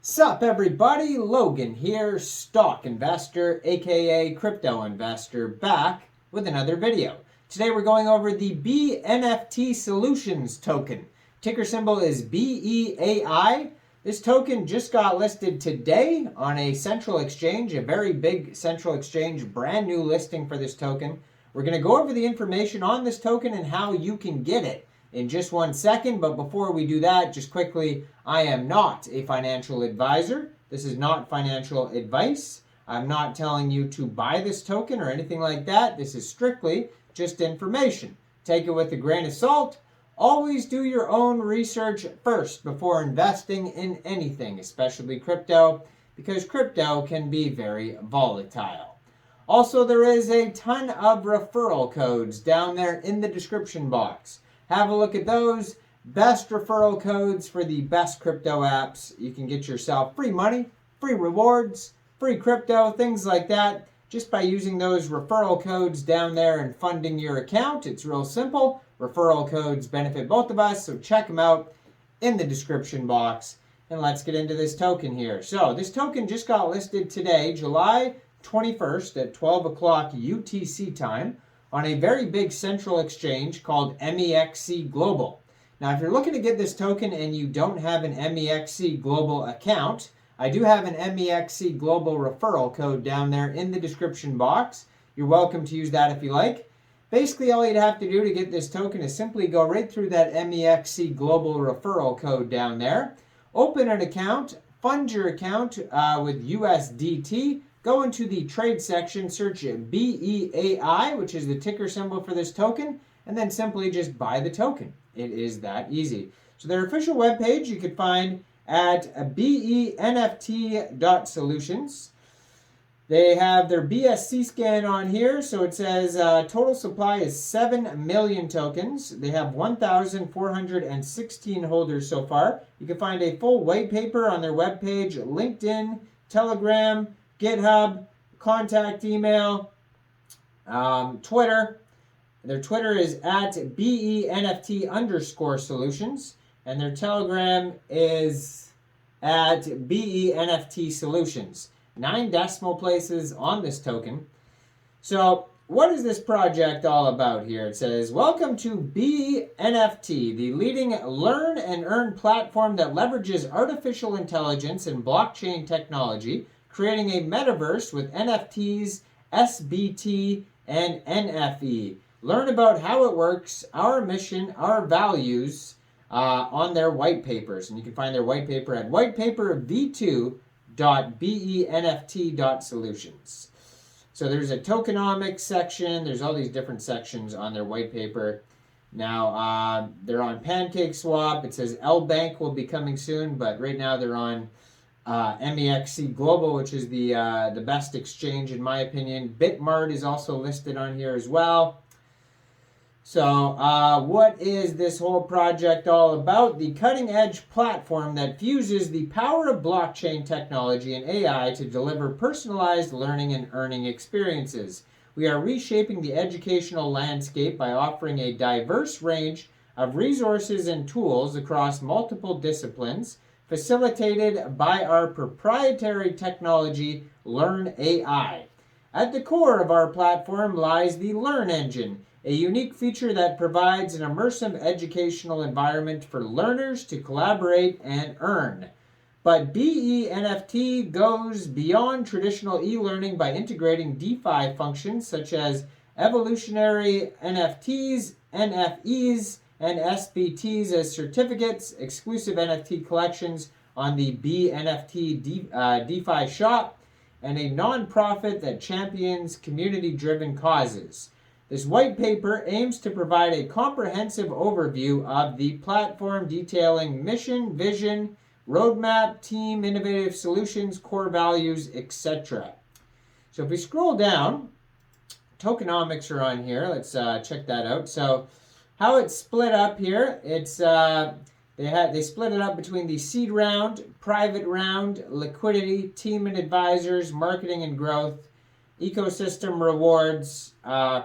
Sup everybody, Logan here, stock investor, aka crypto investor, back with another video. Today we're going over the BNFT Solutions token. Ticker symbol is BEAI. This token just got listed today on a central exchange, a very big central exchange, brand new listing for this token. We're going to go over the information on this token and how you can get it in just 1 second, but before we do that, just quickly, I am not a financial advisor. This is not financial advice. I'm not telling you to buy this token or anything like that. This is strictly just information. Take it with a grain of salt. Always do your own research first before investing in anything, especially crypto, because crypto can be very volatile. Also, there is a ton of referral codes down there in the description box. Have a look at those. Best referral codes for the best crypto apps. You can get yourself free money, free rewards, free crypto, things like that, just by using those referral codes down there and funding your account. It's real simple. Referral codes benefit both of us, so check them out in the description box. And let's get into this token here. So this token just got listed today, July 21st at 12 o'clock UTC time, on a very big central exchange called MEXC Global. Now, if you're looking to get this token and you don't have an MEXC Global account, I do have an MEXC Global referral code down there in the description box. You're welcome to use that if you like. Basically, all you'd have to do to get this token is simply go right through that MEXC Global referral code down there, open an account, fund your account with USDT, go into the trade section, search BEAI, which is the ticker symbol for this token, and then simply just buy the token. It is that easy. So their official webpage you could find at BENFT.solutions. They have their BSC scan on here, so it says total supply is 7 million tokens. They have 1,416 holders so far. You can find a full white paper on their webpage, LinkedIn, Telegram, GitHub, contact email, Twitter. Their Twitter is at BENFT_solutions, and their Telegram is at BENFT solutions. 9 decimal places on this token. So what is this project all about here? It says, welcome to BeNFT, the leading learn and earn platform that leverages artificial intelligence and blockchain technology, creating a metaverse with NFTs, SBT, and NFE. Learn about how it works, our mission, our values on their white papers. And you can find their white paper at whitepaperv2.benft.solutions. So there's a tokenomics section. There's all these different sections on their white paper. Now, they're on PancakeSwap. It says LBANK will be coming soon, but right now they're on MEXC Global, which is the best exchange in my opinion. Bitmart is also listed on here as well. So what is this whole project all about? The cutting-edge platform that fuses the power of blockchain technology and AI to deliver personalized learning and earning experiences. We are reshaping the educational landscape by offering a diverse range of resources and tools across multiple disciplines, facilitated by our proprietary technology, Learn AI. At the core of our platform lies the Learn Engine, a unique feature that provides an immersive educational environment for learners to collaborate and earn. But BeNFT goes beyond traditional e-learning by integrating DeFi functions such as evolutionary NFTs, NFEs, and SBTs as certificates, exclusive NFT collections on the BNFT DeFi shop, and a nonprofit that champions community-driven causes. This white paper aims to provide a comprehensive overview of the platform detailing mission, vision, roadmap, team, innovative solutions, core values, etc. So if we scroll down, tokenomics are on here. Let's check that out. So how it's split up here, it's they split it up between the seed round, private round, liquidity, team and advisors, marketing and growth, ecosystem rewards,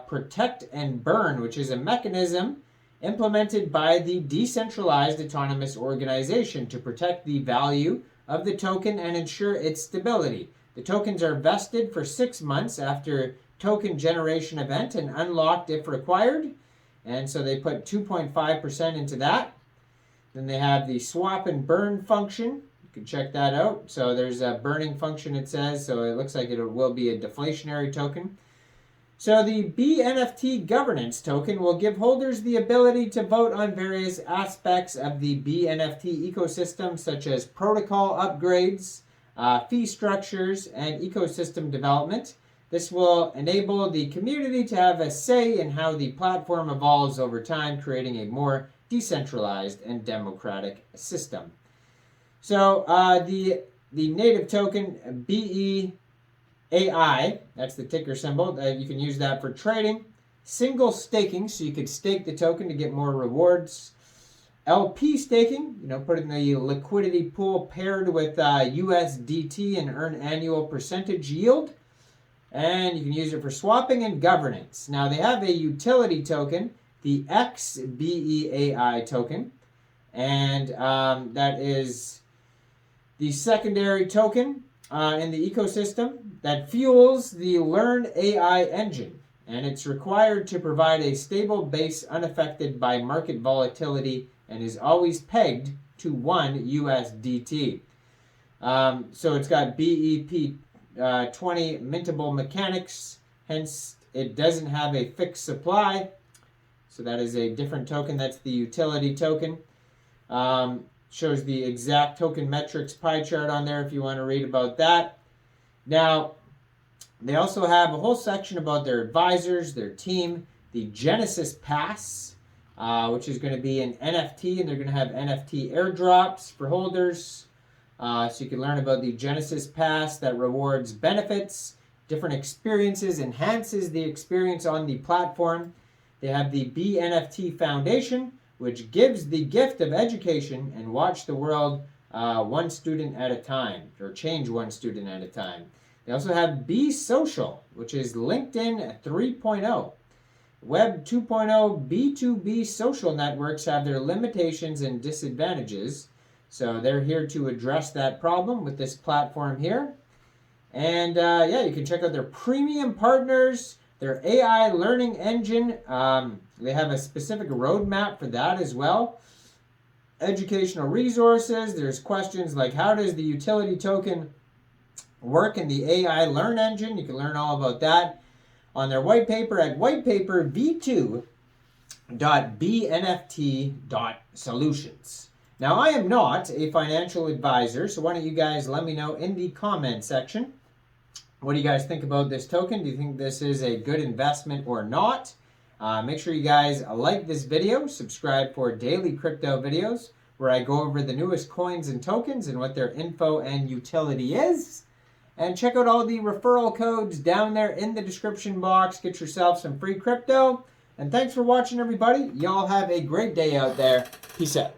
protect and burn, which is a mechanism implemented by the decentralized autonomous organization to protect the value of the token and ensure its stability. The tokens are vested for 6 months after token generation event and unlocked if required. And so they put 2.5% into that. Then they have the swap and burn function. You can check that out. So there's a burning function, it says. So it looks like it will be a deflationary token. So the BNFT governance token will give holders the ability to vote on various aspects of the BNFT ecosystem, such as protocol upgrades, fee structures, and ecosystem development. This will enable the community to have a say in how the platform evolves over time, creating a more decentralized and democratic system. So the native token, BEAI, that's the ticker symbol. You can use that for trading. Single staking, so you could stake the token to get more rewards. LP staking, put it in the liquidity pool paired with USDT and earn annual percentage yield. And you can use it for swapping and governance. Now they have a utility token, the XBEAI token, and that is the secondary token in the ecosystem that fuels the Learn AI engine. And it's required to provide a stable base unaffected by market volatility and is always pegged to 1 USDT. So it's got BEP 20 mintable mechanics, hence it doesn't have a fixed supply. So that is a different token. That's the utility token. Shows the exact token metrics pie chart on there if you want to read about that. Now, they also have a whole section about their advisors, their team, the Genesis Pass, which is going to be an NFT, and they're going to have NFT airdrops for holders. So you can learn about the Genesis Pass that rewards benefits, different experiences, enhances the experience on the platform. They have the BNFT Foundation, which gives the gift of education and watch the world one student at a time, or change one student at a time. They also have Be Social, which is LinkedIn 3.0. Web 2.0 B2B social networks have their limitations and disadvantages. So they're here to address that problem with this platform here. And you can check out their premium partners, their AI learning engine. They have a specific roadmap for that as well. Educational resources. There's questions like, how does the utility token work in the AI learn engine? You can learn all about that on their white paper at whitepaperv2.bnft.solutions. Now, I am not a financial advisor, so why don't you guys let me know in the comment section. What do you guys think about this token? Do you think this is a good investment or not? Make sure you guys like this video, subscribe for daily crypto videos where I go over the newest coins and tokens and what their info and utility is. And check out all the referral codes down there in the description box. Get yourself some free crypto. And thanks for watching, everybody. Y'all have a great day out there. Peace out.